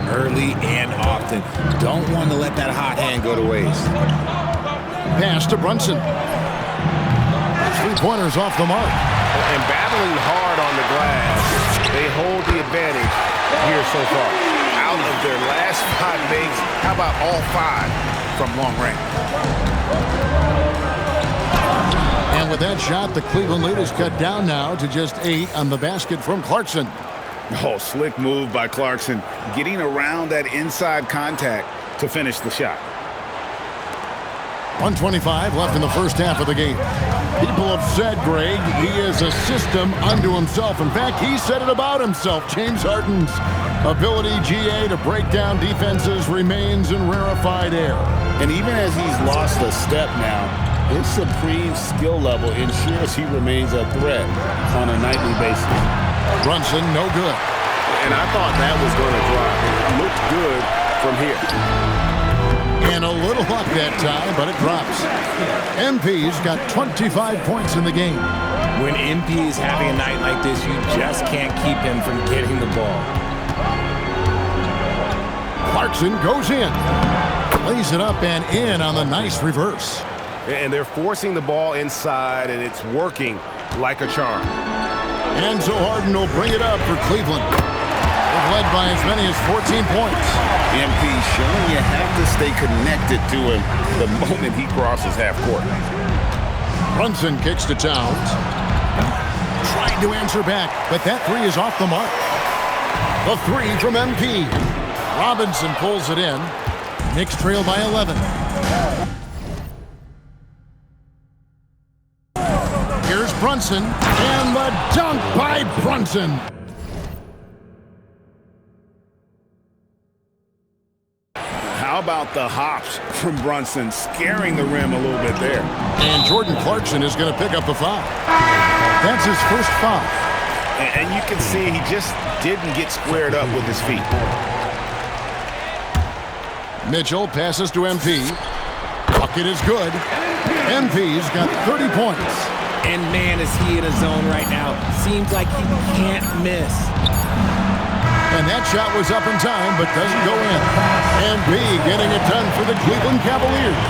early and often. Don't want to let that hot hand go to waste. Pass to Brunson. Three-pointers off the mark. And battling hard on the glass, they hold the advantage here so far. Out of their last 5 makes, how about all 5 from long range? And with that shot, the Cleveland lead is cut down now to just 8 on the basket from Clarkson. Oh, slick move by Clarkson, getting around that inside contact to finish the shot. 1:25 left in the first half of the game. People have said, Greg, he is a system unto himself. In fact, he said it about himself. James Harden's ability, GA, to break down defenses remains in rarefied air. And even as he's lost a step now, his supreme skill level ensures he remains a threat on a nightly basis. Brunson, no good. And I thought that was going to drop. It looked good from here. And a little luck that time, but it drops. MP's got 25 points in the game. When MP is having a night like this, you just can't keep him from getting the ball. Clarkson goes in. Lays it up and in on the nice reverse. And they're forcing the ball inside, and it's working like a charm. And so Harden will bring it up for Cleveland. They've led by as many as 14 points. MP showing you have to stay connected to him the moment he crosses half court. Brunson kicks to Towns. Trying to answer back, but that three is off the mark. The three from MP. Robinson pulls it in. Knicks trail by 11. Here's Brunson, and the dunk by Brunson. How about the hops from Brunson, scaring the rim a little bit there. And Jordan Clarkson is going to pick up a foul. That's his first foul. And you can see he just didn't get squared up with his feet. Mitchell passes to MP. Bucket is good. MP's got 30 points. And man, is he in a zone right now. Seems like he can't miss. And that shot was up in time, but doesn't go in. MP getting it done for the Cleveland Cavaliers.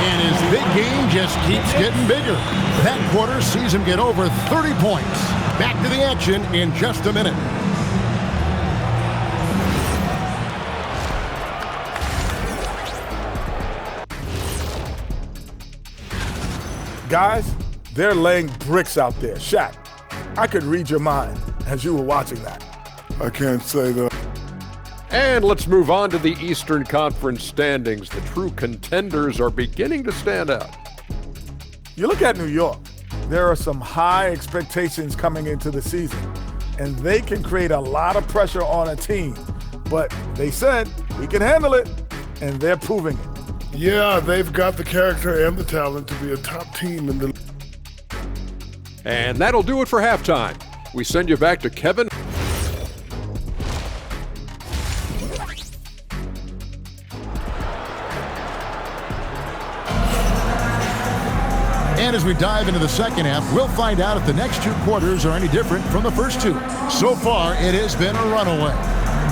And his big game just keeps getting bigger. That quarter sees him get over 30 points. Back to the action in just a minute. Guys, they're laying bricks out there. Shaq, I could read your mind as you were watching that. I can't say that. And let's move on to the Eastern Conference standings. The true contenders are beginning to stand out. You look at New York, there are some high expectations coming into the season, and they can create a lot of pressure on a team. But they said, we can handle it, and they're proving it. Yeah, they've got the character and the talent to be a top team in the... And that'll do it for halftime. We send you back to Kevin. And as we dive into the second half, we'll find out if the next two quarters are any different from the first two. So far, it has been a runaway.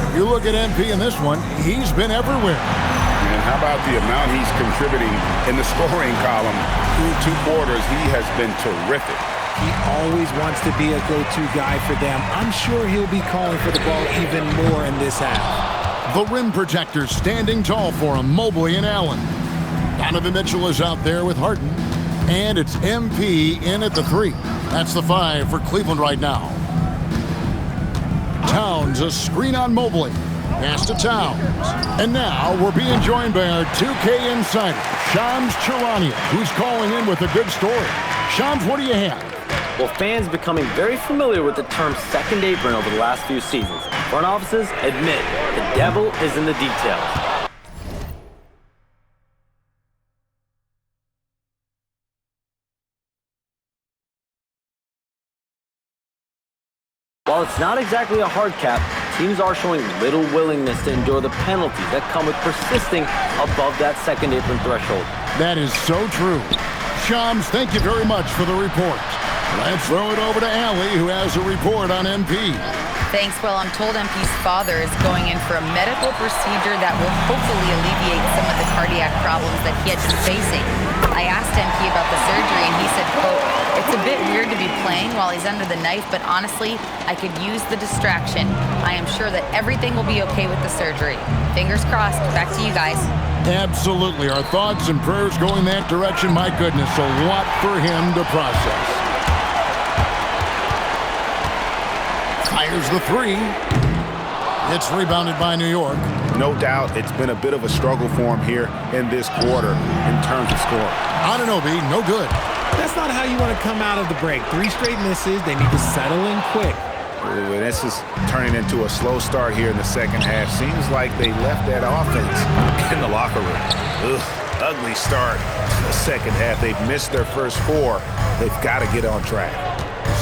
If you look at MP in this one, he's been everywhere. And how about the amount he's contributing in the scoring column? Through 2 quarters, he has been terrific. He always wants to be a go-to guy for them. I'm sure he'll be calling for the ball even more in this half. The rim protectors standing tall for him, Mobley and Allen. Donovan Mitchell is out there with Harden. And it's MP in at the 3. That's the 5 for Cleveland right now. Towns, a screen on Mobley. Pass to Towns. And now we're being joined by our 2K insider, Shams Charania, who's calling in with a good story. Shams, what do you have? Well, fans becoming very familiar with the term second apron over the last few seasons. Front offices admit the devil is in the details. While it's not exactly a hard cap, teams are showing little willingness to endure the penalties that come with persisting above that second apron threshold. That is so true. Shams, thank you very much for the report. Let's throw it over to Allie, who has a report on MP. Thanks. Well, I'm told MP's father is going in for a medical procedure that will hopefully alleviate some of the cardiac problems that he had been facing. I asked MP about the surgery, and he said, quote, "It's a bit weird to be playing while he's under the knife, but honestly, I could use the distraction. I am sure that everything will be okay with the surgery. Fingers crossed." Back to you guys. Absolutely. Our thoughts and prayers go in that direction. My goodness, a lot for him to process. Fires the three. It's rebounded by New York. No doubt it's been a bit of a struggle for him here in this quarter in terms of scoring. Anunoby, no good. That's not how you want to come out of the break. 3 straight misses. They need to settle in quick. Ooh, and this is turning into a slow start here in the second half. Seems like they left that offense in the locker room. Ugh, ugly start to the second half. They've missed their first 4. They've got to get on track.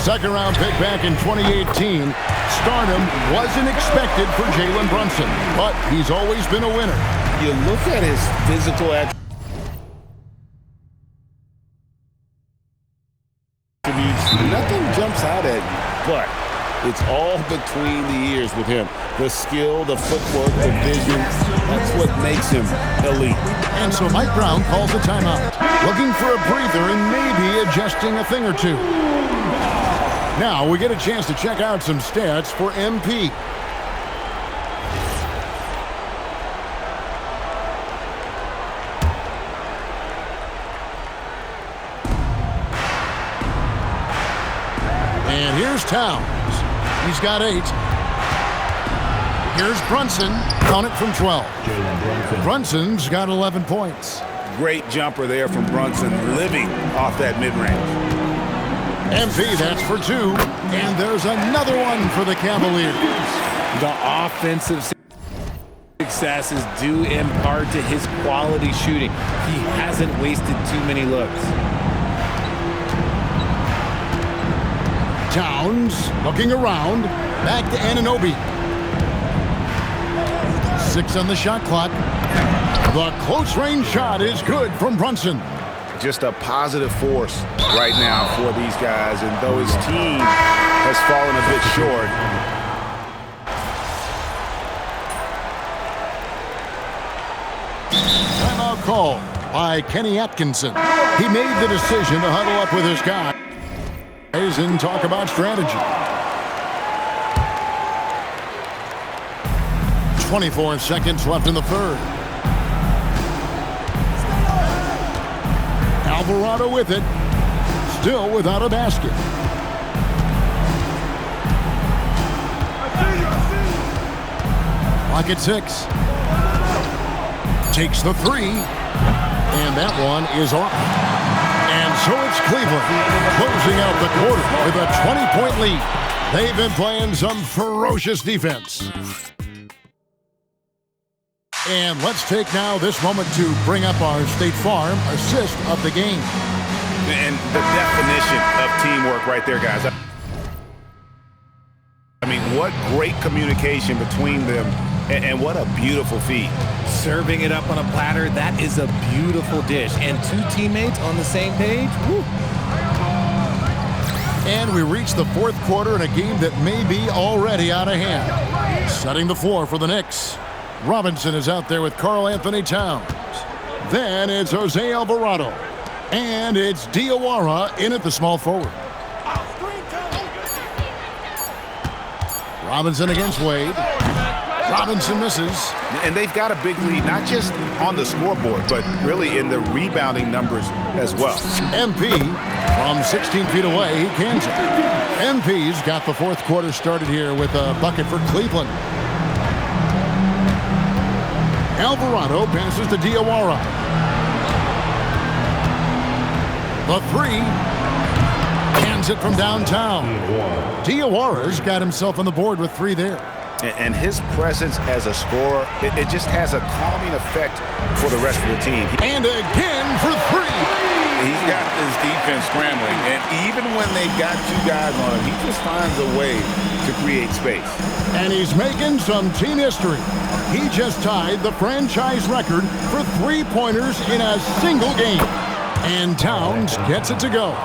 Second round pick back in 2018. Stardom wasn't expected for Jalen Brunson, but he's always been a winner. You look at his physical attributes, nothing jumps out at you, but it's all between the ears with him. The skill, the footwork, the vision, that's what makes him elite. And so Mike Brown calls a timeout, looking for a breather and maybe adjusting a thing or two. Now we get a chance to check out some stats for MP. And here's Towns. He's got 8. Here's Brunson. Count it from 12. Brunson's got 11 points. Great jumper there from Brunson, living off that mid-range. MP, that's for 2. And there's another one for the Cavaliers. The offensive success is due in part to his quality shooting. He hasn't wasted too many looks. Towns looking around. Back to Anunoby. 6 on the shot clock. The close-range shot is good from Brunson. Just a positive force right now for these guys, and though his team has fallen a bit short. Timeout call by Kenny Atkinson. He made the decision to huddle up with his guys and talk about strategy. 24 seconds left in the third. Alvarado with it, still without a basket. Clock at 6. Takes the 3, and that one is off. And so it's Cleveland closing out the quarter with a 20-point lead. They've been playing some ferocious defense. And let's take now this moment to bring up our State Farm assist of the game. And the definition of teamwork right there, guys. I mean, what great communication between them, and what a beautiful feed. Serving it up on a platter, that is a beautiful dish. And 2 teammates on the same page, woo. And we reach the fourth quarter in a game that may be already out of hand. Setting the floor for the Knicks. Robinson is out there with Karl Anthony Towns. Then it's Jose Alvarado. And it's Diawara in at the small forward. Robinson against Wade. Robinson misses. And they've got a big lead, not just on the scoreboard, but really in the rebounding numbers as well. MP from 16 feet away, he cans it. MP's got the fourth quarter started here with a bucket for Cleveland. Alvarado passes to Diawara. The 3. Cans it from downtown. Diawara's got himself on the board with 3 there. And his presence as a scorer, it just has a calming effect for the rest of the team. And again for 3. He's got his defense scrambling, and even when they've got 2 guys on him, he just finds a way to create space. And he's making some team history. He just tied the franchise record for 3-pointers in a single game. And Towns gets it to go.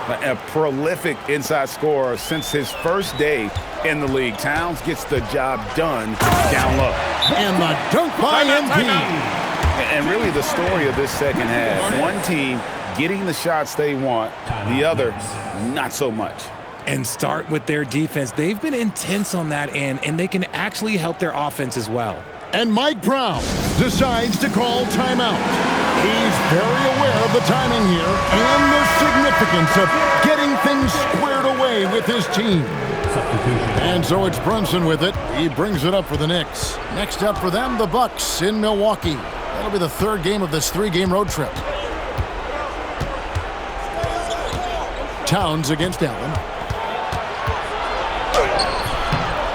A prolific inside scorer since his first day in the league. Towns gets the job done down low. And the dunk by MP. And really the story of this second half. One team getting the shots they want, the other not so much. And start with their defense. They've been intense on that end, and they can actually help their offense as well. And Mike Brown decides to call timeout. He's very aware of the timing here and the significance of getting things squared away with his team. And so it's Brunson with it. He brings it up for the Knicks. Next up for them, the Bucks in Milwaukee. That'll be the third game of this 3-game road trip. Towns against Allen.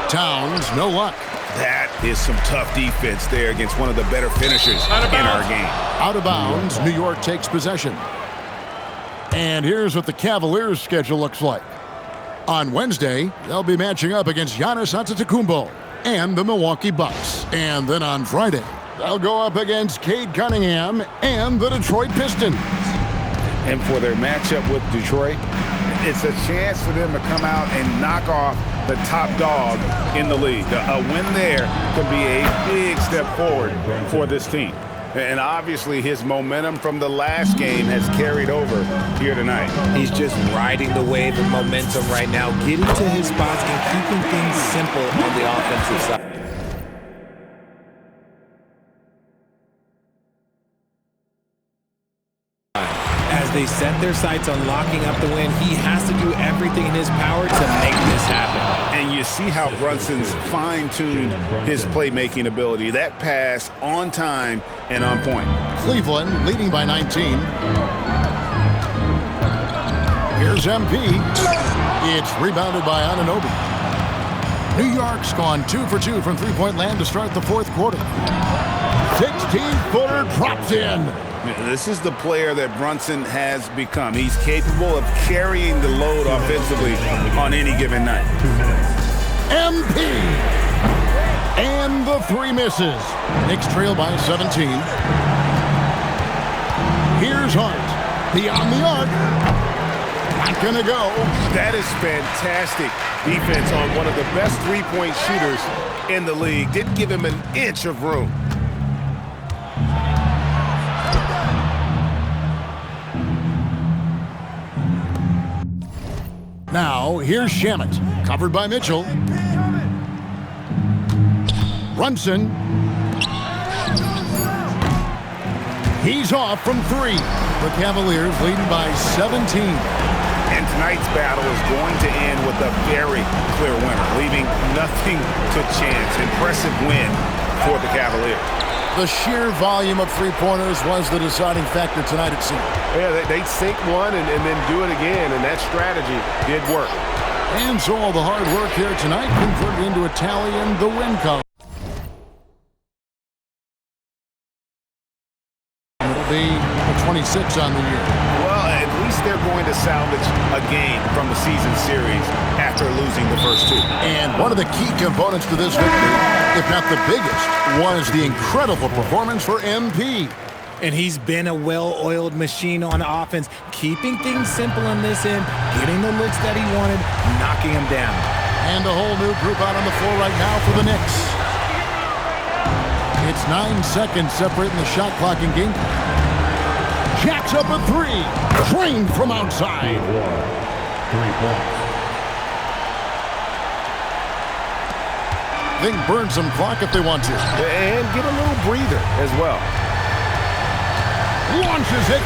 Towns, no luck. That is some tough defense there against one of the better finishers in our game. Out of bounds, New York takes possession. And here's what the Cavaliers' schedule looks like. On Wednesday, they'll be matching up against Giannis Antetokounmpo and the Milwaukee Bucks. And then on Friday, they'll go up against Cade Cunningham and the Detroit Pistons. And for their matchup with Detroit, it's a chance for them to come out and knock off the top dog in the league. A win there could be a big step forward for this team. And obviously his momentum from the last game has carried over here tonight. He's just riding the wave of momentum right now, getting to his spots and keeping things simple on the offensive side. As they set their sights on locking up the win, he has to do everything in his power to make this happen. And you see how Brunson's fine-tuned his playmaking ability. That pass on time and on point. Cleveland leading by 19. Here's MP. It's rebounded by Anunoby. New York's gone 2 for 2 from three-point land to start the fourth quarter. 16-footer drops in. This is the player that Brunson has become. He's capable of carrying the load offensively on any given night. MP. And the three misses. Knicks trail by 17. Here's Hart. Beyond the arc. Not gonna go. That is fantastic defense on one of the best three-point shooters in the league. Didn't give him an inch of room. Now, here's Shamet, covered by Mitchell. Brunson. He's off from 3. The Cavaliers leading by 17. And tonight's battle is going to end with a very clear winner, leaving nothing to chance. Impressive win for the Cavaliers. The sheer volume of three-pointers was the deciding factor tonight, it seemed. Yeah, they sink one and then do it again, and that strategy did work. And so all the hard work here tonight converted into a tally in the win column. It'll be a 26 on the year. Well, at least they're going to salvage a game from the season series after losing the first 2. And one of the key components to this victory, if not the biggest, was the incredible performance for MP. And he's been a well-oiled machine on offense, keeping things simple in this end, getting the looks that he wanted, knocking them down. And a whole new group out on the floor right now for the Knicks. It's 9 seconds separating the shot clock in game. Jacks up a 3. Drained from outside. 3 points. They can burn some clock if they want to. And get a little breather as well. Launches it.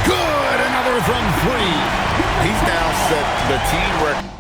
Good. Another from 3. He's now set the team record.